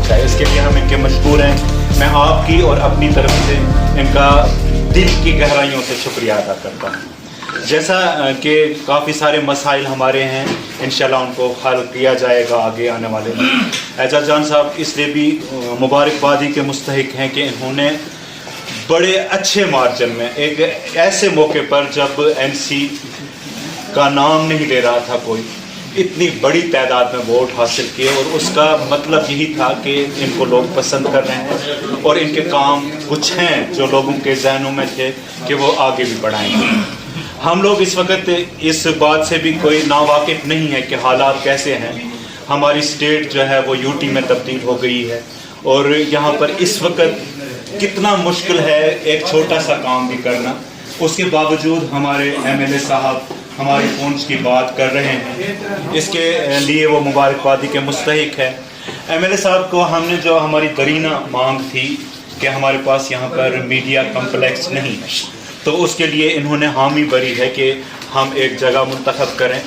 पहुँचाए। इसके लिए हम इनके मशहूर हैं। मैं आपकी और अपनी तरफ से इनका दिल की गहराइयों से शुक्रिया अदा करता हूँ। जैसा कि काफ़ी सारे मसाइल हमारे हैं, इंशाल्लाह उनको हल किया जाएगा आगे आने वाले में। एजाज जान साहब इसलिए भी मुबारकबादी के मुस्तहिक हैं कि इन्होंने बड़े अच्छे मार्जिन में एक ऐसे मौके पर जब एनसी का नाम नहीं ले रहा था कोई, इतनी बड़ी तादाद में वोट हासिल किए, और उसका मतलब यही था कि इनको लोग पसंद कर रहे हैं और इनके काम कुछ हैं जो लोगों के जहनों में थे कि वो आगे भी बढ़ाएंगे। हम लोग इस वक्त इस बात से भी कोई नावाकिफ नहीं है कि हालात कैसे हैं। हमारी स्टेट जो है वो यूटी में तब्दील हो गई है और यहाँ पर इस वक्त कितना मुश्किल है एक छोटा सा काम भी करना। उसके बावजूद हमारे एमएलए साहब हमारी पहुंच की बात कर रहे हैं, इसके लिए वो मुबारकबादी के मुस्तहिक है। एमएलए साहब को हमने जो हमारी दरीना मांग थी कि हमारे पास यहाँ पर मीडिया कम्प्लेक्स नहीं है, तो उसके लिए इन्होंने हामी भरी है कि हम एक जगह मुंतखब करें।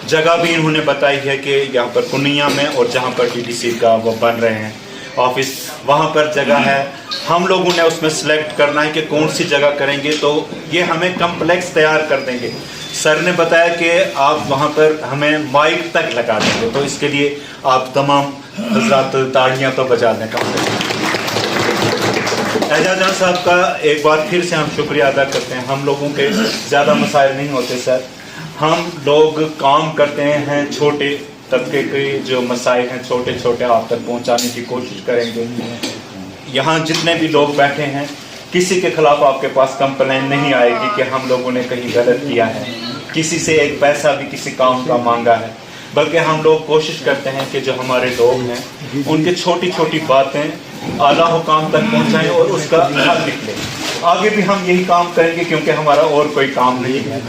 जगह भी इन्होंने बताई है कि यहाँ पर कुनिया में और जहाँ पर डीडीसी का वो बन रहे हैं ऑफिस, वहाँ पर जगह है। हम लोगों ने उसमें सेलेक्ट करना है कि कौन सी जगह करेंगे, तो ये हमें कम्प्लेक्स तैयार कर देंगे। सर ने बताया कि आप वहाँ पर हमें माइक तक लगा देंगे, तो इसके लिए आप तमाम हज़रात ताड़ियाँ तो बजा दें कम से कम। एजाज जान साहब का एक बार फिर से हम शुक्रिया अदा करते हैं। हम लोगों के ज़्यादा मसाइल नहीं होते सर, हम लोग काम करते हैं, छोटे तबके के जो मसाइल हैं छोटे छोटे आप तक पहुंचाने की कोशिश करेंगे। यहाँ जितने भी लोग बैठे हैं किसी के खिलाफ आपके पास कंप्लेन नहीं आएगी कि हम लोगों ने कहीं गलत किया है, किसी से एक पैसा भी किसी काम का मांगा है, बल्कि हम लोग कोशिश करते हैं कि जो हमारे लोग हैं उनके छोटी छोटी बातें आला हुकाम तक पहुँचाएँ और उसका हल निकले। आगे भी हम यही काम करेंगे क्योंकि हमारा और कोई काम नहीं है।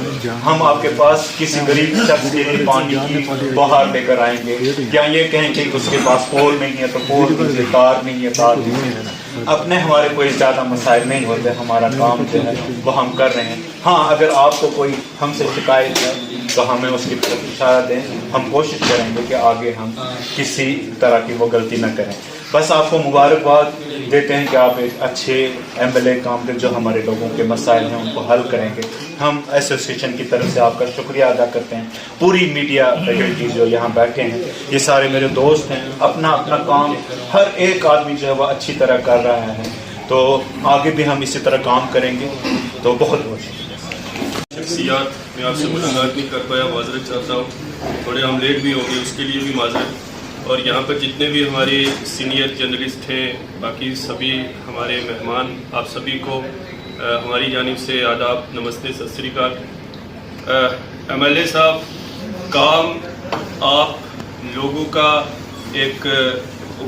हम आपके पास किसी गरीब शख्स के लिए पानी की बहार लेकर आएंगे, या ये कहेंगे कि उसके पास पोल नहीं है तो पोल दीजिए, तार नहीं है तार दीजिए। अपने हमारे कोई ज़्यादा मसाइल नहीं होते, हमारा काम जो है वो हम कर रहे हैं। हाँ, अगर आपको कोई हमसे शिकायत है तो हमें उसकी तरफ इशारा दें, हम कोशिश करेंगे कि आगे हम किसी तरह की वो गलती न करें। बस आपको मुबारकबाद देते हैं कि आप एक अच्छे एमएलए काम जो हमारे लोगों के मसाइल हैं उनको हल करेंगे। हम एसोसिएशन की तरफ से आपका शुक्रिया अदा करते हैं। पूरी मीडिया फैकल्टी जो यहाँ बैठे हैं ये सारे मेरे दोस्त हैं, अपना अपना काम हर एक आदमी जो है वह अच्छी तरह कर रहा है, तो आगे भी हम इसी तरह काम करेंगे। तो बहुत बहुत शख्सियात मैं आपसे मुलाकात नहीं कर पाया, माजरत चाहता हूँ। थोड़े हम लेट भी हो गए, उसके लिए भी माजरत। और यहाँ पर जितने भी हमारे सीनियर जर्नलिस्ट हैं, बाकी सभी हमारे मेहमान, आप सभी को हमारी जानिब से आदाब, नमस्ते, सत श्री अकाल। एमएलए साहब, काम आप लोगों का एक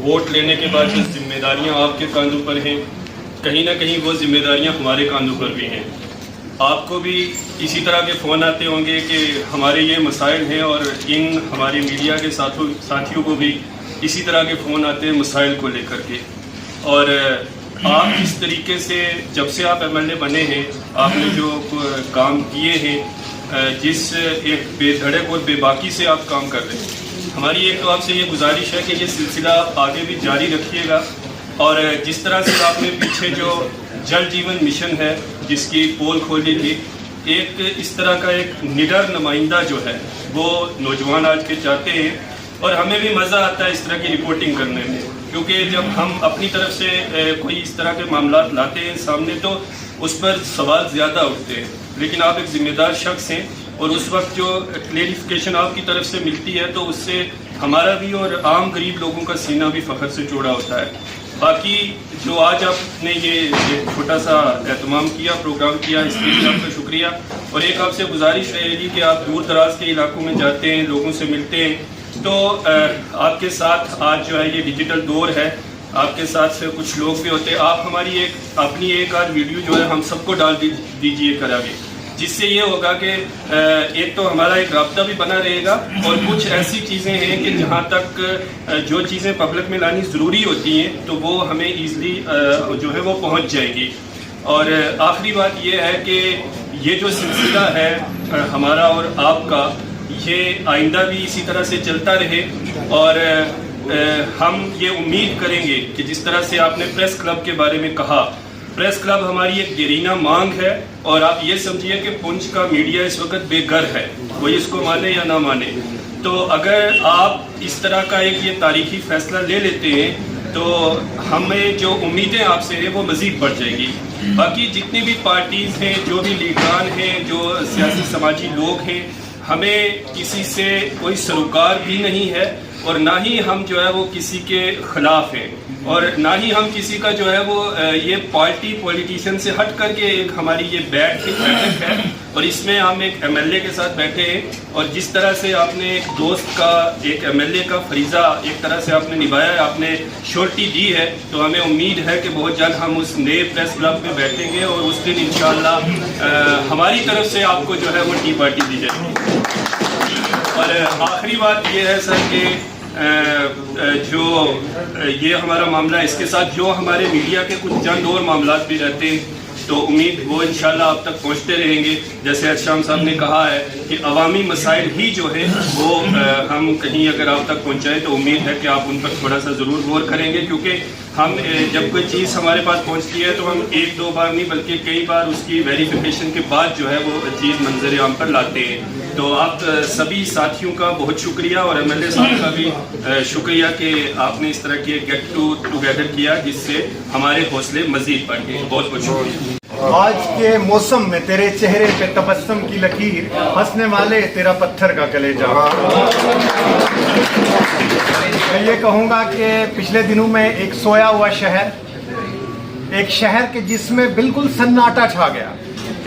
वोट लेने के बाद जो जिम्मेदारियाँ आपके कंधों पर हैं, कहीं ना कहीं वो जिम्मेदारियाँ हमारे कंधों पर भी हैं। आपको भी इसी तरह के फ़ोन आते होंगे कि हमारे ये मसाइल हैं, और इन हमारे मीडिया के साथियों को भी इसी तरह के फ़ोन आते हैं मसाइल को लेकर के। और आप इस तरीके से जब से आप एमएलए बने हैं, आपने जो काम किए हैं, जिस एक बेधड़क और बेबाकी से आप काम कर रहे हैं, हमारी एक तो आपसे ये गुजारिश है कि ये सिलसिला आगे भी जारी रखिएगा। और जिस तरह से आपने पीछे जो जल जीवन मिशन है जिसकी पोल खोली थी, एक इस तरह का एक निडर नुमाइंदा जो है वो नौजवान आज के चाहते हैं। और हमें भी मज़ा आता है इस तरह की रिपोर्टिंग करने में, क्योंकि जब हम अपनी तरफ से कोई इस तरह के मामला लाते हैं सामने तो उस पर सवाल ज़्यादा उठते हैं। लेकिन आप एक ज़िम्मेदार शख्स हैं और उस वक्त जो क्लेरिफिकेशन आपकी तरफ से मिलती है तो उससे हमारा भी और आम गरीब लोगों का सीना भी फ़ख्र से चौड़ा होता है। बाकी जो आज आपने ये छोटा सा एहतमाम किया, प्रोग्राम किया, इसके लिए आपका शुक्रिया। और एक आपसे गुजारिश रहेगी कि आप दूर दराज के इलाकों में जाते हैं, लोगों से मिलते हैं, तो आपके साथ आज जो है ये डिजिटल दौर है, आपके साथ से कुछ लोग भी होते हैं। आप हमारी अपनी एक आध वीडियो जो है हम सबको डाल दीजिए करागे, जिससे ये होगा कि एक तो हमारा एक राब्ता भी बना रहेगा, और कुछ ऐसी चीज़ें हैं कि जहाँ तक जो चीज़ें पब्लिक में लानी ज़रूरी होती हैं तो वो हमें ईज़िली जो है वो पहुँच जाएंगी। और आखिरी बात ये है कि ये जो सिलसिला है हमारा और आपका, ये आइंदा भी इसी तरह से चलता रहे। और हम ये उम्मीद करेंगे कि जिस तरह से आपने प्रेस क्लब के बारे में कहा, प्रेस क्लब हमारी एक देरीना मांग है और आप ये समझिए कि पुंछ का मीडिया इस वक्त बेघर है, वो इसको माने या ना माने। तो अगर आप इस तरह का एक ये तारीखी फैसला ले लेते हैं तो हमें जो उम्मीदें आपसे हैं वो मज़ीद बढ़ जाएगी। बाकी जितनी भी पार्टीज़ हैं, जो भी लीडरान हैं, जो सियासी समाजी लोग हैं, हमें किसी से कोई सरोकार भी नहीं है और ना ही हम जो है वो किसी के ख़िलाफ़ हैं और ना ही हम किसी का जो है वो ये पार्टी पॉलिटिशियन से हट करके एक हमारी ये बैठक है और इसमें हम एक एमएलए के साथ बैठे हैं। और जिस तरह से आपने एक दोस्त का, एक एमएलए का फरीज़ा एक तरह से आपने निभाया है, आपने श्योरिटी दी है, तो हमें उम्मीद है कि बहुत जल्द हम उस नए प्रेस क्लब में बैठेंगे और उस दिन इंशाअल्लाह हमारी तरफ से आपको जो है वो टी पार्टी दी जाएगी। और आखिरी बात ये है सर कि जो ये हमारा मामला है, इसके साथ जो हमारे मीडिया के कुछ चंद और मामला भी रहते हैं तो उम्मीद वो इंशाल्लाह आप तक पहुंचते रहेंगे। जैसे अर्शाम साहब ने कहा है कि अवामी मसाइल ही जो है वो हम कहीं अगर आप तक पहुंचाएं तो उम्मीद है कि आप उन पर थोड़ा सा ज़रूर गौर करेंगे, क्योंकि हम जब कोई चीज़ हमारे पास पहुंचती है तो हम एक दो बार नहीं बल्कि कई बार उसकी वेरिफिकेशन के बाद जो है वो चीज़ मंजर आम पर लाते हैं। तो आप सभी साथियों का बहुत शुक्रिया और एमएलए साहब का भी शुक्रिया कि आपने इस तरह की गेट टुगेदर किया जिससे हमारे हौसले मज़ीद बढ़ गए। बहुत बहुत शुक्रिया। आज के मौसम में तेरे चेहरे पे तबस्सुम की लकीर, हंसने वाले तेरा पत्थर का कलेजा। मैं ये कहूँगा कि पिछले दिनों में एक सोया हुआ शहर, एक शहर के जिसमें बिल्कुल सन्नाटा छा गया,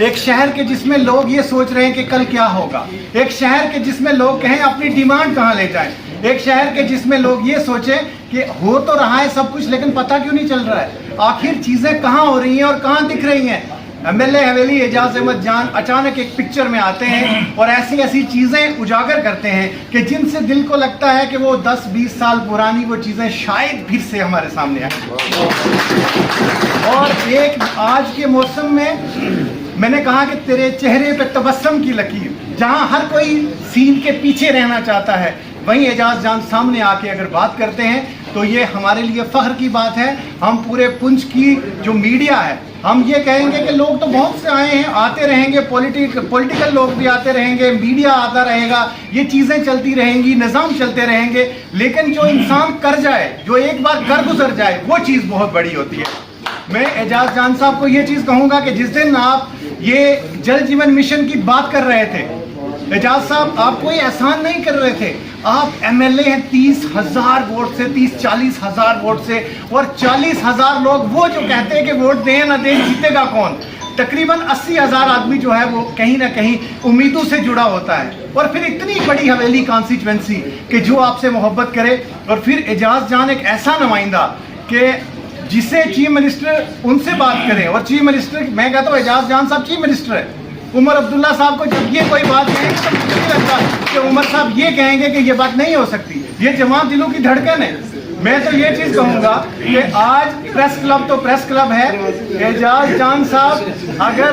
एक शहर के जिसमें लोग ये सोच रहे हैं कि कल क्या होगा, एक शहर के जिसमें लोग कहें अपनी डिमांड कहाँ ले जाएं, एक शहर के जिसमें लोग ये सोचें कि हो तो रहा है सब कुछ लेकिन पता क्यों नहीं चल रहा है, आखिर चीज़ें कहाँ हो रही हैं और कहाँ दिख रही हैं। एमएलए हवेली एजाज अहमद जान अचानक एक पिक्चर में आते हैं और ऐसी ऐसी चीज़ें उजागर करते हैं कि जिनसे दिल को लगता है कि वो 10-20 साल पुरानी वो चीज़ें शायद फिर से हमारे सामने आए। और एक आज के मौसम में मैंने कहा कि तेरे चेहरे पे तबस्सुम की लकीर, जहां हर कोई सीन के पीछे रहना चाहता है, वहीं एजाज जान सामने आके अगर बात करते हैं तो ये हमारे लिए फ़ख्र की बात है। हम पूरे पुंछ की जो मीडिया है, हम ये कहेंगे कि लोग तो बहुत से आए हैं, आते रहेंगे, पॉलिटिकल लोग भी आते रहेंगे, मीडिया आता रहेगा, ये चीज़ें चलती रहेंगी, निज़ाम चलते रहेंगे, लेकिन जो इंसान कर जाए, जो एक बार कर गुजर जाए, वो चीज़ बहुत बड़ी होती है। मैं एजाज जान साहब को ये चीज़ कहूँगा कि जिस दिन आप ये जल जीवन मिशन की बात कर रहे थे, एजाज साहब आप कोई एहसान नहीं कर रहे थे, आप एमएलए हैं 30,000 वोट से, 30-40 हज़ार वोट से, और 40,000 लोग वो जो कहते हैं कि वोट दें ना दें जीतेगा कौन, तकरीबन 80,000 आदमी जो है वो कहीं ना कहीं उम्मीदों से जुड़ा होता है। और फिर इतनी बड़ी हवेली कॉन्स्टिट्यूएंसी कि जो आपसे मोहब्बत करे, और फिर एजाज जान एक ऐसा नुमाइंदा कि जिसे चीफ मिनिस्टर उनसे बात करें, और चीफ मिनिस्टर, मैं कहता हूँ एजाज जान साहब चीफ मिनिस्टर है। उमर अब्दुल्ला साहब को जब ये कोई बात कहेंगे तो मुझे नहीं लगता कि उमर साहब ये कहेंगे कि ये बात नहीं हो सकती। ये जमात दिलों की धड़कन है। मैं तो ये चीज़ कहूँगा कि आज प्रेस क्लब तो प्रेस क्लब है। एजाज जान साहब, अगर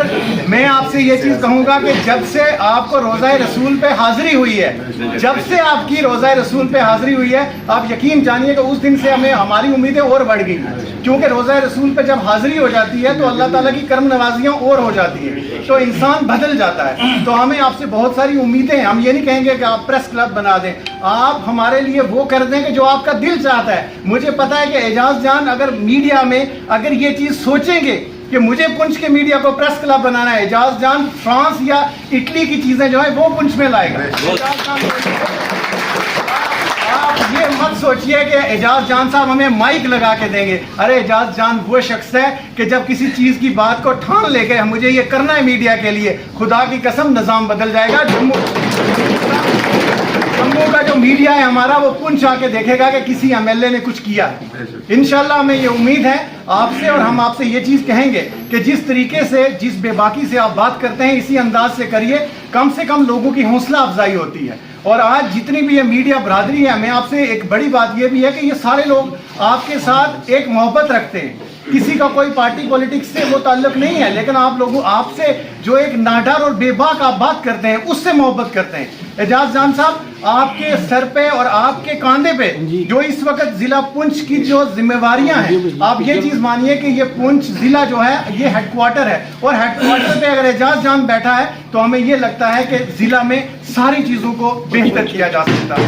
मैं आपसे ये चीज़ कहूँगा कि जब से आपको रोज़ा रसूल पे हाज़िरी हुई है, जब से आपकी रोज़ा रसूल पे हाज़िरी हुई है, आप यकीन जानिए कि उस दिन से हमें हमारी उम्मीदें और बढ़ गई, क्योंकि रोज़ा रसूल पे जब हाज़िरी हो जाती है तो अल्लाह ताला की करम नवाजियाँ और हो जाती हैं, तो इंसान बदल जाता है। तो हमें आपसे बहुत सारी उम्मीदें हैं। हम ये नहीं कहेंगे कि आप प्रेस क्लब बना दें, आप हमारे लिए वो कर दें कि जो आपका दिल चाहता है। मुझे पता है कि एजाज जान अगर मीडिया में अगर ये चीज़ सोचेंगे कि मुझे पुंछ के मीडिया को प्रेस क्लब बनाना है, एजाज जान फ्रांस या इटली की चीज़ें जो है वो पुंछ में लाएगा। आप ये मत सोचिए कि एजाज जान साहब हमें माइक लगा के देंगे। अरे एजाज जान वो शख्स है कि जब किसी चीज़ की बात को ठान लेके मुझे ये करना है मीडिया के लिए, खुदा की कसम निज़ाम बदल जाएगा। जम्मू का जो मीडिया है हमारा, वो पुंछ आके देखेगा कि किसी एमएलए ने कुछ किया है। इंशाल्लाह हमें ये उम्मीद है आपसे, और हम आपसे ये चीज़ कहेंगे कि जिस तरीके से, जिस बेबाकी से आप बात करते हैं, इसी अंदाज से करिए, कम से कम लोगों की हौसला अफजाई होती है। और आज जितनी भी ये मीडिया बरादरी है, मैं आपसे एक बड़ी बात ये भी है कि ये सारे लोग आपके साथ एक मोहब्बत रखते हैं, किसी का कोई पार्टी पॉलिटिक्स से वो ताल्लुक नहीं है, लेकिन आप लोगों, आपसे जो एक नाडर और बेबाक आप बात करते हैं उससे मोहब्बत करते हैं। एजाज जान साहब, आपके सर पे और आपके कांधे पे जो इस वक्त जिला पुंछ की जो जिम्मेवारियां हैं, आप ये चीज मानिए कि ये पुंछ जिला जो है ये हेडक्वार्टर है, और हेडक्वार्टर पे अगर एजाज जान बैठा है तो हमें ये लगता है कि जिला में सारी चीजों को बेहतर किया जा सकता है।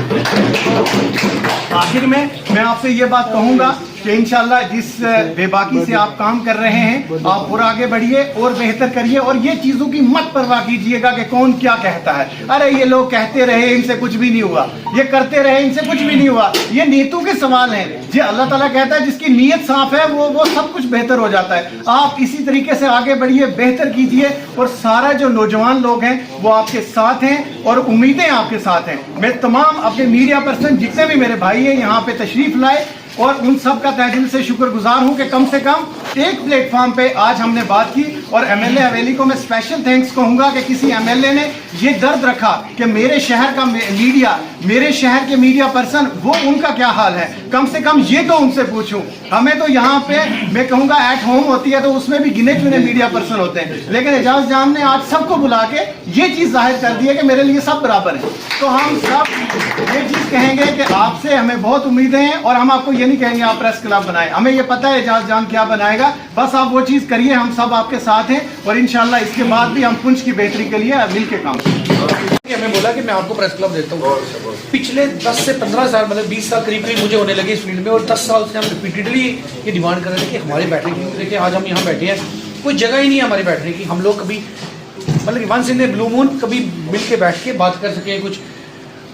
आखिर में मैं आपसे ये बात कहूंगा कि इंशाल्लाह जिस बेबाकी से आप काम कर रहे हैं, आप और आगे बढ़िए और बेहतर करिए, और ये चीजों की मत परवाह कीजिएगा कि कौन क्या कहता है। अरे ये लोग कहते रहे, इनसे कुछ भी नहीं हुआ, ये करते रहे, इनसे कुछ भी नहीं हुआ। ये नीयतों के सवाल हैं। जी अल्लाह ताला कहता है जिसकी नीयत साफ है वो सब कुछ बेहतर हो जाता है। आप इसी तरीके से आगे बढ़िए, बेहतर कीजिए, और सारा जो नौजवान लोग हैं वो आपके साथ हैं और उम्मीदें आपके साथ हैं। मैं तमाम अपने मीडिया पर्सन जितने भी मेरे भाई हैं यहाँ पे तशरीफ लाए, और उन सब का तहे दिल से शुक्रगुजार हूं कि कम से कम एक प्लेटफॉर्म पे आज हमने बात की। और एमएलए हवेली को मैं स्पेशल थैंक्स कहूंगा कि किसी एमएलए ने ये दर्द रखा कि मेरे शहर का मीडिया, मेरे शहर के मीडिया पर्सन, वो उनका क्या हाल है, कम से कम ये तो उनसे पूछूं। हमें तो यहाँ पे मैं कहूँगा एट होम होती है तो उसमें भी गिने चुने मीडिया पर्सन होते हैं, लेकिन एजाज जान ने आज सबको बुला के ये चीज़ जाहिर कर दी है कि मेरे लिए सब बराबर है। तो हम सब ये चीज़ कहेंगे कि आपसे हमें बहुत उम्मीदें हैं, और हम आपको ये नहीं कहेंगे आप प्रेस क्लब बनाए, हमें ये पता है एजाज जान क्या बनाएगा, बस आप वो चीज़ करिए, हम सब आपके साथ हैं, और इंशाल्लाह इसके बाद भी हम पुंछ की बेहतरी के लिए मिल के काम करेंगे। हमें बोला कि मैं आपको प्रेस क्लब देता हूँ। पिछले 10 से 15 साल, मतलब 20 साल करीब मुझे होने लगे इस फील्ड में, और 10 साल से हम रिपीटेडली ये डिमांड कर रहे थे कि हमारे बैठने की, देखिए आज हम यहाँ बैठे हैं, कोई जगह ही नहीं है हमारे बैठने की। हम लोग कभी मतलब once in a blue moon कभी मिल के बैठ के बात कर सकें, कुछ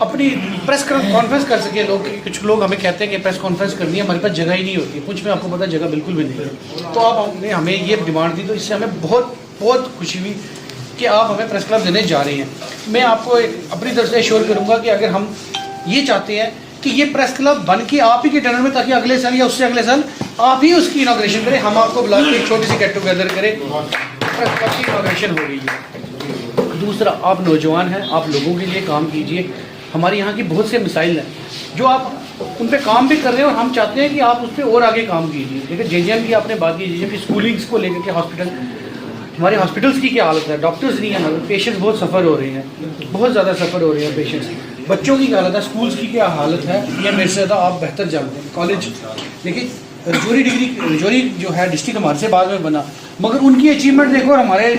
अपनी प्रेस कॉन्फ्रेंस कर सके। लोग कुछ लोग हमें कहते हैं कि प्रेस कॉन्फ्रेंस करनी है, हमारे पास जगह ही नहीं होती है। कुछ में आपको पता है जगह बिल्कुल भी नहीं है। तो आप आपने हमें ये डिमांड दी, तो इससे हमें बहुत बहुत खुशी हुई कि आप हमें प्रेस क्लब देने जा रहे हैं। मैं आपको अपनी तरफ से एश्योर करूँगा कि अगर हम ये चाहते हैं कि ये प्रेस क्लब बन के आप ही के टर्नर में, ताकि अगले साल या उससे अगले साल आप ही उसकी इनॉग्रेशन करें, हम आपको बुला के एक छोटी सी गेट टुगेदर करें, प्रेस क्लब की इनॉग्रेशन हो रही है। दूसरा, आप नौजवान हैं, आप लोगों के लिए काम कीजिए। हमारे यहाँ की बहुत से मिसाइल हैं जो आप उन पे काम भी कर रहे हैं, और हम चाहते हैं कि आप उस पर और आगे काम कीजिए। देखिए जेजेएम की आपने बात की, जेजेएम की स्कूलिंग्स को लेकर के हॉस्पिटल, हमारे हॉस्पिटल्स की क्या हालत है, डॉक्टर्स नहीं है, पेशेंट्स बहुत सफ़र हो रहे हैं, बहुत ज़्यादा सफ़र हो रहे हैं पेशेंट्स। बच्चों की क्या हालत है, स्कूल्स की क्या हालत है, ये मेरे से ज़्यादा आप बेहतर जानते हैं। कॉलेज देखिए, रजौरी जो है डिस्ट्रिक्ट हमारे से बाद में बना, मगर उनकी अचीवमेंट देखो और हमारे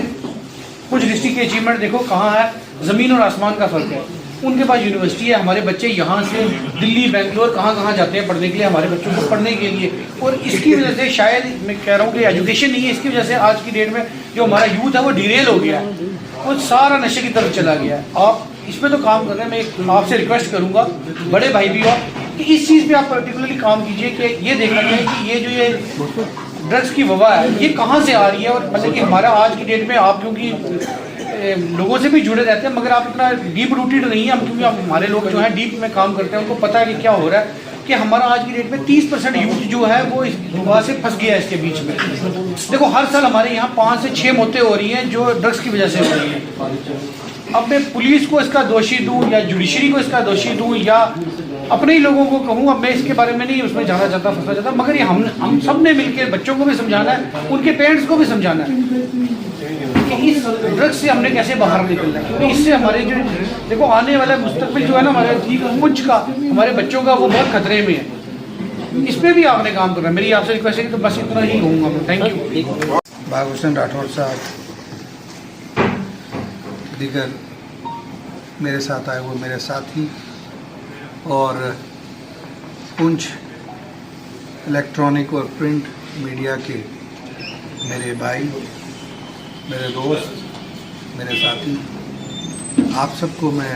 कुछ डिस्ट्रिक्ट की अचीवमेंट देखो, कहाँ है, ज़मीन और आसमान का फ़र्क है। उनके पास यूनिवर्सिटी है, हमारे बच्चे यहाँ से दिल्ली, बेंगलोर, कहाँ जाते हैं पढ़ने के लिए, हमारे बच्चों को पढ़ने के लिए। और इसकी वजह से शायद मैं कह रहा हूँ कि एजुकेशन नहीं है, इसकी वजह से आज की डेट में जो हमारा यूथ है वो डिरेल हो गया है, वो सारा नशे की तरफ चला गया है। आप इस पर तो काम कर रहे हैं, मैं आपसे रिक्वेस्ट करूँगा, बड़े भाई भी हो, कि इस चीज़ पर आप पर्टिकुलरली काम कीजिए कि ये देखा जाए कि ये जो ये ड्रग्स की वबा है ये कहाँ से आ रही है। और मतलब कि हमारा आज की डेट में आप क्योंकि लोगों से भी जुड़े रहते हैं, मगर आप इतना डीप रूटेड नहीं है, हम क्योंकि हमारे लोग जो हैं डीप में काम करते हैं, उनको पता है कि क्या हो रहा है, कि हमारा आज की डेट में 30% यूथ जो है वो इस वबा से फंस गया है इसके बीच में। देखो हर साल हमारे यहाँ 5 से 6 मौतें हो रही हैं जो ड्रग्स की वजह से हो रही हैं। अब मैं पुलिस को इसका दोषी दूँ या जुडिशरी को इसका दोषी दूँ या अपने ही लोगों को कहूँ, अब मैं इसके बारे में नहीं उसमें जाना चाहता, फंसना चाहता, मगर ये हम सब ने मिलकर बच्चों को भी समझाना है, उनके पेरेंट्स को भी समझाना है कि इस ड्रग्स से हमने कैसे बाहर निकलना है, क्योंकि इससे हमारे जो देखो आने वाला मुस्तकबिल जो है ना हमारे पुंछ का, हमारे बच्चों का, वो बहुत खतरे में है। इस पर भी आपने काम करना है। मेरी आपसे रिक्वेस्ट है कि तो बस इतना ही कहूँगा मैं। Thank you. बाग हुसैन राठौर साहब, दीगर मेरे साथ आए हुए मेरे साथी और पुंछ इलेक्ट्रॉनिक और प्रिंट मीडिया के मेरे भाई, मेरे दोस्त, मेरे साथी, आप सबको मैं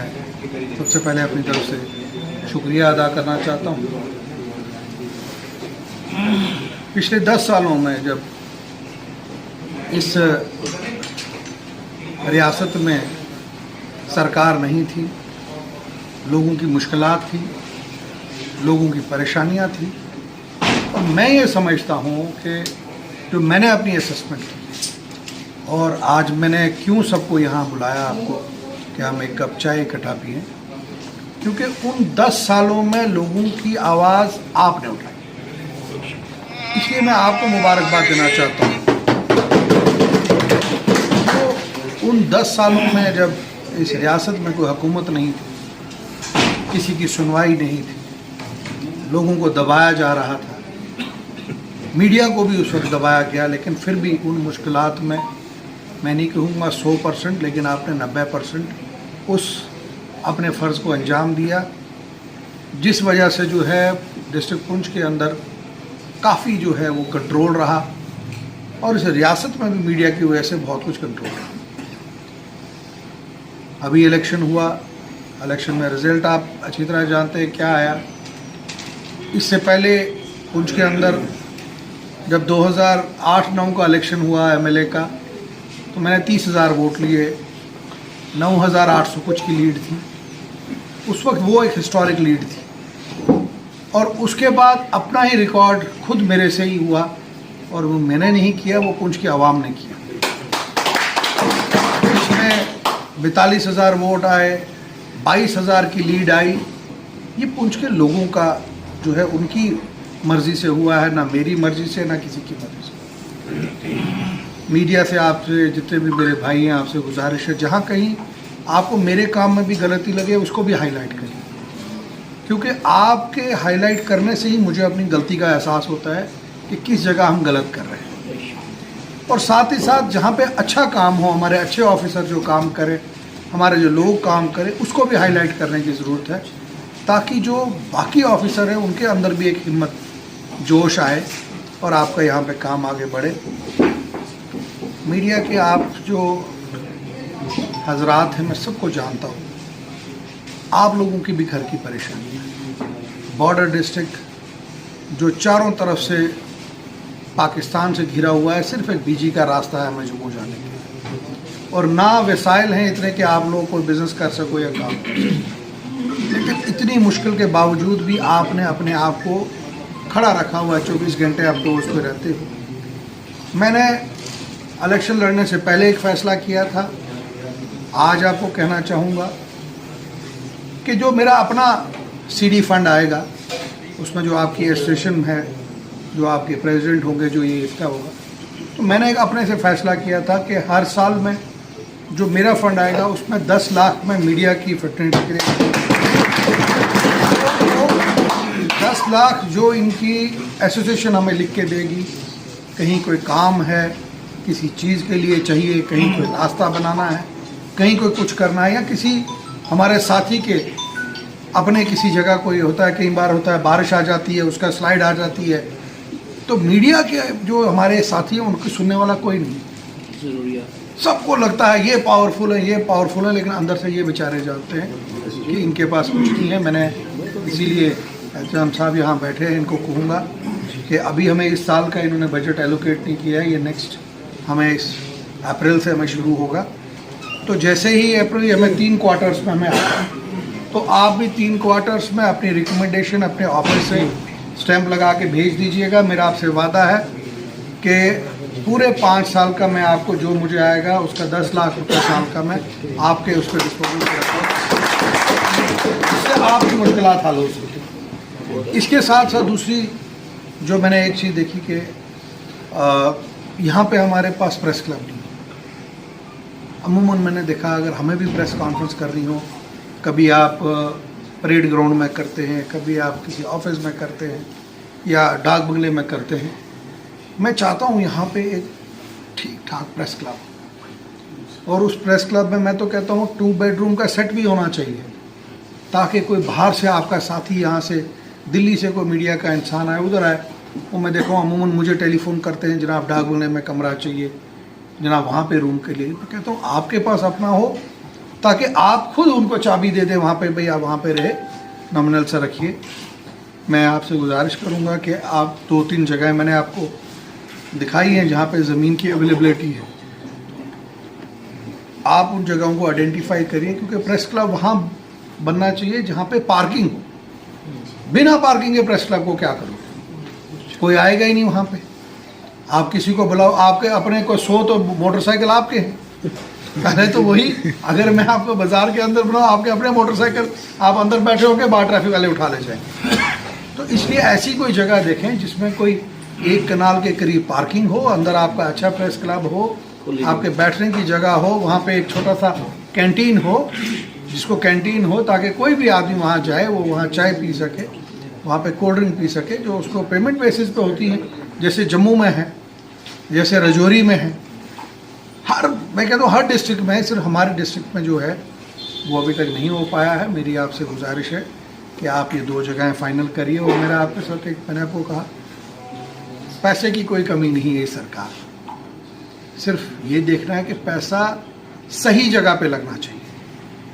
सबसे पहले अपनी तरफ से शुक्रिया अदा करना चाहता हूँ। पिछले 10 सालों में जब इस रियासत में सरकार नहीं थी, लोगों की मुश्किलात थी, लोगों की परेशानियां थी, और मैं ये समझता हूँ कि जो मैंने अपनी असेसमेंट की और आज मैंने क्यों सबको यहाँ बुलाया आपको कि हम एक कप चाय इकट्ठा पिएं, क्योंकि उन 10 सालों में लोगों की आवाज़ आपने उठाई, इसलिए मैं आपको मुबारकबाद देना चाहता हूँ। तो उन 10 सालों में जब इस रियासत में कोई हुकूमत नहीं थी, किसी की सुनवाई नहीं थी, लोगों को दबाया जा रहा था, मीडिया को भी उस वक्त दबाया गया, लेकिन फिर भी उन मुश्किलात में मैं नहीं कहूँगा 100%, लेकिन आपने 90% उस अपने फ़र्ज़ को अंजाम दिया, जिस वजह से जो है डिस्ट्रिक्ट पुंछ के अंदर काफ़ी जो है वो कंट्रोल रहा, और इस रियासत में भी मीडिया की वजह से बहुत कुछ कंट्रोल रहा। अभी इलेक्शन हुआ, इलेक्शन में रिज़ल्ट आप अच्छी तरह जानते हैं क्या आया। इससे पहले पुंछ के अंदर जब 2008-9 का इलेक्शन हुआ एमएलए का, तो मैंने 30,000 वोट लिए, 9,800 कुछ की लीड थी। उस वक्त वो एक हिस्टोरिक लीड थी, और उसके बाद अपना ही रिकॉर्ड खुद मेरे से ही हुआ, और वो मैंने नहीं किया, वो पुंछ की आवाम ने किया। इसमें 42,000 वोट आए, 22,000 की लीड आई। ये पुंछ के लोगों का जो है उनकी मर्ज़ी से हुआ है, ना मेरी मर्ज़ी से, ना किसी की मर्ज़ी से। मीडिया से आपसे, जितने भी मेरे भाई हैं, आपसे गुजारिश है, जहाँ कहीं आपको मेरे काम में भी गलती लगे उसको भी हाईलाइट करिए, क्योंकि आपके हाईलाइट करने से ही मुझे अपनी गलती का एहसास होता है कि किस जगह हम गलत कर रहे हैं। और साथ ही साथ जहाँ पे अच्छा काम हो, हमारे अच्छे ऑफिसर जो काम करें, हमारे जो लोग काम करें, उसको भी हाईलाइट करने की ज़रूरत है, ताकि जो बाकी ऑफिसर हैं उनके अंदर भी एक हिम्मत, जोश आए और आपका यहाँ पे काम आगे बढ़े। मीडिया के आप जो हजरात हैं, मैं सबको जानता हूँ, आप लोगों की भी घर की परेशानी है। बॉर्डर डिस्ट्रिक्ट जो चारों तरफ से पाकिस्तान से घिरा हुआ है, सिर्फ एक बीजी का रास्ता है हमें जम्मू जाने के लिए, और ना वसाइल हैं इतने कि आप लोग कोई बिज़नेस कर सको या काम कर सको। लेकिन इतनी मुश्किल के बावजूद भी आपने अपने आप को खड़ा रखा हुआ है, 24 घंटे आप तो उस पर रहते हो। मैंने इलेक्शन लड़ने से पहले एक फ़ैसला किया था, आज आपको कहना चाहूँगा कि जो मेरा अपना सीडी फंड आएगा, उसमें जो आपकी एडमिनिस्ट्रेशन है, जो आपके प्रेसिडेंट होंगे, जो ये इसका होगा, तो मैंने एक अपने से फ़ैसला किया था कि हर साल में जो मेरा फंड आएगा उसमें 10 लाख में मीडिया की फिटनेस के लिए 10 लाख जो इनकी एसोसिएशन हमें लिख के देगी, कहीं कोई काम है, किसी चीज़ के लिए चाहिए, कहीं कोई नाश्ता बनाना है, कहीं कोई कुछ करना है, या किसी हमारे साथी के अपने किसी जगह कोई होता है, कई बार होता है बारिश आ जाती है, उसका स्लाइड आ जाती है, तो मीडिया के जो हमारे साथी हैं उनको सुनने वाला कोई नहीं। ज़रूरी है, सबको लगता है ये पावरफुल है, ये पावरफुल है, लेकिन अंदर से ये बेचारे जानते हैं कि इनके पास कुछ नहीं है। मैंने इसीलिए एहतराम साहब यहाँ बैठे हैं, इनको कहूँगा कि अभी हमें इस साल का इन्होंने बजट एलोकेट नहीं किया है, ये नेक्स्ट हमें इस अप्रैल से हमें शुरू होगा। तो जैसे ही अप्रैल हमें 3 क्वार्टर्स में हमें आता है, तो आप भी 3 क्वार्टर्स में अपनी रिकमेंडेशन अपने ऑफिस से स्टैंप लगा के भेज दीजिएगा। मेरा आपसे वादा है कि पूरे 5 साल का मैं आपको जो मुझे आएगा उसका 10 लाख रुपये साल का मैं आपके उस पर डिस्पोजल करूँगा, इससे आपकी मुश्किलात हल हो सके। इसके साथ साथ दूसरी जो मैंने एक चीज़ देखी कि यहाँ पे हमारे पास प्रेस क्लब नहीं। अमूमन मैंने देखा अगर हमें भी प्रेस कॉन्फ्रेंस करनी हो, कभी आप परेड ग्राउंड में करते हैं, कभी आप किसी ऑफिस में करते हैं या डाक बंगले में करते हैं, मैं चाहता हूँ यहाँ पे एक ठीक ठाक प्रेस क्लब, और उस प्रेस क्लब में मैं तो कहता हूँ 2 बेडरूम का सेट भी होना चाहिए, ताकि कोई बाहर से आपका साथी, यहाँ से दिल्ली से कोई मीडिया का इंसान आए, उधर आए, वो मैं देखा हूँ अमूमन मुझे टेलीफोन करते हैं, जनाब डाक बंगले में कमरा चाहिए, जनाब वहाँ पे रूम के लिए। मैं कहता हूँ आपके पास अपना हो, ताकि आप खुद उनको चाबी दे दें वहाँ पे, भई आप वहाँ पे रहे, नॉमिनल से रखिए। मैं आपसे गुजारिश करूँगा कि आप 2-3 जगह मैंने आपको दिखाई हैं जहाँ पे ज़मीन की अवेलेबिलिटी है, आप उन जगहों को आइडेंटिफाई करिए, क्योंकि प्रेस क्लब वहाँ बनना चाहिए जहाँ पे पार्किंग हो। बिना पार्किंग के प्रेस क्लब को क्या करोगे, कोई आएगा ही नहीं वहाँ पे। आप किसी को बुलाओ, आपके अपने को 100 तो मोटरसाइकिल आपके हैं, पहले तो वही, अगर मैं आपको बाज़ार के अंदर बनाऊँ, आपके अपने मोटरसाइकिल आप अंदर बैठे होंगे, बाहर ट्रैफिक वाले उठा ले जाएंगे। तो इसलिए ऐसी कोई जगह देखें जिसमें कोई 1 कनाल के करीब पार्किंग हो, अंदर आपका अच्छा प्रेस क्लब हो, आपके बैठने की जगह हो, वहाँ पे एक छोटा सा कैंटीन हो, जिसको कैंटीन हो, ताकि कोई भी आदमी वहाँ जाए वो वहाँ चाय पी सके, वहाँ पे कोल्ड ड्रिंक पी सके, जो उसको पेमेंट बेसिस पे होती है, जैसे जम्मू में है, जैसे रजौरी में है। मैं कहता हूँ हर डिस्ट्रिक्ट में, सिर्फ हमारे डिस्ट्रिक्ट में जो है वो अभी तक नहीं हो पाया है। मेरी आपसे गुजारिश है कि आप ये 2 जगहें फाइनल करिए। और मेरा आपके साथ मैंने आपको कहा, पैसे की कोई कमी नहीं है सरकार, सिर्फ ये देखना है कि पैसा सही जगह पे लगना चाहिए,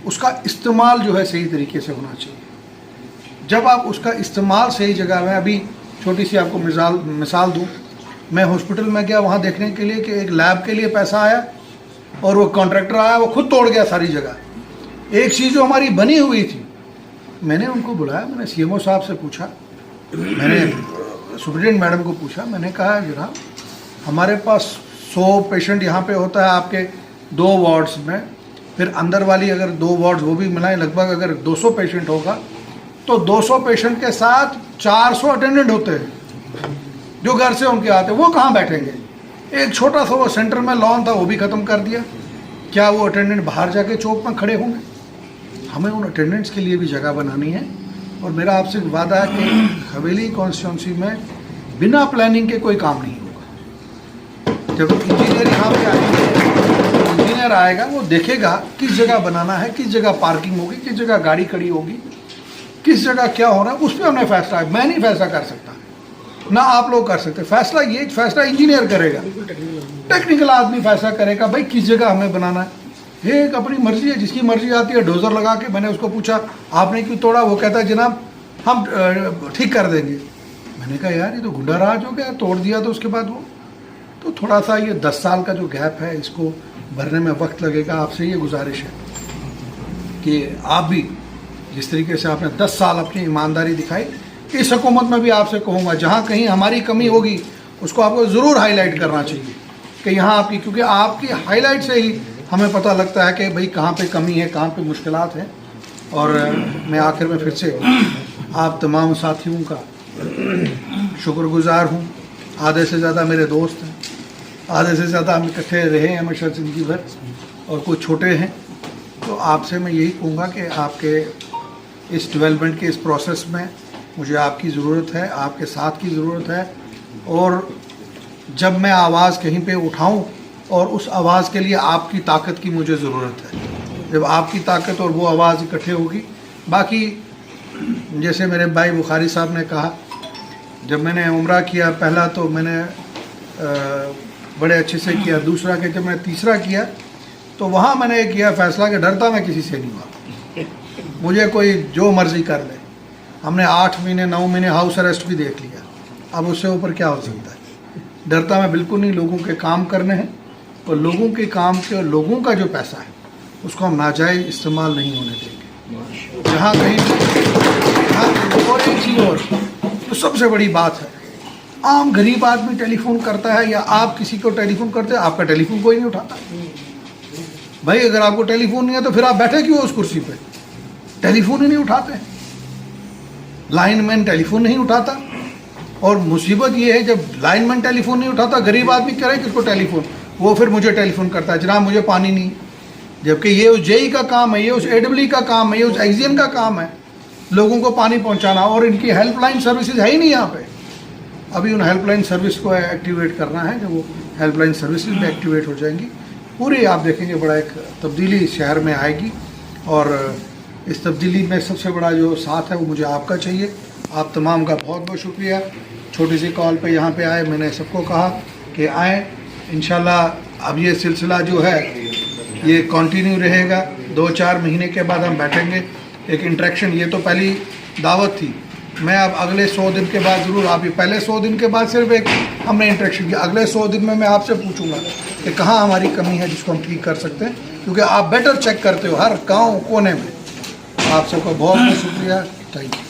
उसका इस्तेमाल जो है सही तरीके से होना चाहिए। जब आप उसका इस्तेमाल सही जगह में, अभी छोटी सी आपको मिसाल दूँ, मैं हॉस्पिटल में गया वहाँ देखने के लिए कि एक लैब के लिए पैसा आया और वो कॉन्ट्रैक्टर आया, वो खुद तोड़ गया सारी जगह। एक चीज़ जो हमारी बनी हुई थी, मैंने उनको बुलाया, मैंने सीएमओ साहब से पूछा, मैंने सुप्रिटेंडेंट मैडम को पूछा, मैंने कहा जनाब हमारे पास 100 पेशेंट यहाँ पे होता है आपके 2 वार्ड्स में, फिर अंदर वाली अगर 2 वार्ड्स वो भी मिलाएं, लगभग अगर 200 पेशेंट होगा तो 200 पेशेंट के साथ 400 अटेंडेंट होते हैं जो घर से उनके आते हैं, वो कहाँ बैठेंगे? एक छोटा सा वो सेंटर में लॉन था, वो भी ख़त्म कर दिया। क्या वो अटेंडेंट बाहर जाके चौक में खड़े होंगे? हमें उन अटेंडेंट्स के लिए भी जगह बनानी है। और मेरा आपसे वादा है कि हवेली कॉन्स्टिट्यूंसी में बिना प्लानिंग के कोई काम नहीं होगा। जब इंजीनियर यहाँ पे आएंगे, इंजीनियर आएगा, वो देखेगा किस जगह बनाना है, किस जगह पार्किंग होगी, किस जगह गाड़ी खड़ी होगी, किस जगह क्या हो रहा है, उस पर हमने फैसला है। मैं नहीं फैसला कर सकता, ना आप लोग कर सकते। फैसला इंजीनियर करेगा, टेक्निकल आदमी फैसला करेगा भाई किस जगह हमें बनाना है। ये एक अपनी मर्जी है, जिसकी मर्जी आती है डोजर लगा के। मैंने उसको पूछा आपने क्यों तोड़ा, वो कहता है जनाब हम ठीक कर देंगे। मैंने कहा यार ये तो गुंडा राज हो गया, तोड़ दिया तो उसके बाद वो तो थोड़ा सा ये 10 साल का जो गैप है इसको भरने में वक्त लगेगा। आपसे ये गुजारिश है कि आप भी जिस तरीके से आपने 10 साल अपनी ईमानदारी दिखाई, इस हुकूमत में भी आपसे कहूँगा जहाँ कहीं हमारी कमी होगी उसको आपको ज़रूर हाईलाइट करना चाहिए कि यहाँ आपकी, क्योंकि आपकी हाईलाइट से ही हमें पता लगता है कि भाई कहाँ पे कमी है, कहाँ पे मुश्किलात हैं। और मैं आखिर में फिर से आप तमाम साथियों का शुक्रगुजार हूँ। आधे से ज़्यादा मेरे दोस्त हैं, आधे से ज़्यादा हम इकट्ठे रहे हैं हमेशा ज़िंदगी भर, और कुछ छोटे हैं। तो आपसे मैं यही कहूँगा कि आपके इस डेवलपमेंट के इस प्रोसेस में मुझे आपकी ज़रूरत है, आपके साथ की ज़रूरत है। और जब मैं आवाज़ कहीं पे उठाऊं, और उस आवाज़ के लिए आपकी ताकत की मुझे ज़रूरत है। जब आपकी ताकत और वो आवाज़ इकट्ठे होगी, बाकी जैसे मेरे भाई बुखारी साहब ने कहा, जब मैंने उम्रा किया पहला तो मैंने बड़े अच्छे से किया, दूसरा कि जब मैं तीसरा किया तो वहाँ मैंने किया फैसला कि डरता मैं किसी से नहीं हुआ, मुझे कोई जो मर्ज़ी कर ले। हमने 8 महीने 9 महीने हाउस अरेस्ट भी देख लिया, अब उससे ऊपर क्या हो सकता है। डरता मैं बिल्कुल नहीं, लोगों के काम करने हैं, और लोगों के काम के और लोगों का जो पैसा है उसको हम नाजायज़ इस्तेमाल नहीं होने देंगे। जहाँ कहीं और एक चीज़ और तो सबसे बड़ी बात है, आम गरीब आदमी टेलीफोन करता है या आप किसी को टेलीफोन करते हैं, आपका टेलीफोन कोई नहीं उठाता। भाई अगर आपको टेलीफोन नहीं है तो फिर आप बैठे क्यों उस कुर्सी पे? टेलीफोन ही नहीं उठाते, लाइनमैन टेलीफोन नहीं उठाता। और मुसीबत ये है जब लाइनमैन टेलीफोन नहीं उठाता, गरीब आदमी करे किसको टेलीफोन, वो फिर मुझे टेलीफोन करता है, जनाब मुझे पानी नहीं। जबकि ये उस जेई का काम है, ये उस AEE का काम है, ये उस एक्सियन का काम है लोगों को पानी पहुंचाना, और इनकी हेल्पलाइन सर्विसेज है ही नहीं यहाँ पे। अभी उन हेल्पलाइन सर्विस को एक्टिवेट करना है, जब वो हेल्पलाइन सर्विसेज भी एक्टिवेट हो जाएंगी, पूरी आप देखेंगे बड़ा एक तब्दीली शहर में आएगी। और इस तब्दीली में सबसे बड़ा जो साथ है वो मुझे आपका चाहिए। आप तमाम का बहुत बहुत शुक्रिया। छोटी सी कॉल पे यहाँ पे आए, मैंने सबको कहा कि आएँ, इंशाल्लाह अब ये सिलसिला जो है ये कंटिन्यू रहेगा। 2-4 महीने के बाद हम बैठेंगे, एक इंटरेक्शन, ये तो पहली दावत थी। मैं अब अगले 100 दिन के बाद ज़रूर, आप ये पहले 100 दिन के बाद सिर्फ एक हमने इंटरेक्शन किया, अगले 100 दिन में मैं आपसे पूछूंगा कि कहाँ हमारी कमी है जिसको हम ठीक कर सकते हैं, क्योंकि आप बेटर चेक करते हो हर गाँव कोने में। आप सबका बहुत बहुत शुक्रिया, थैंक यू।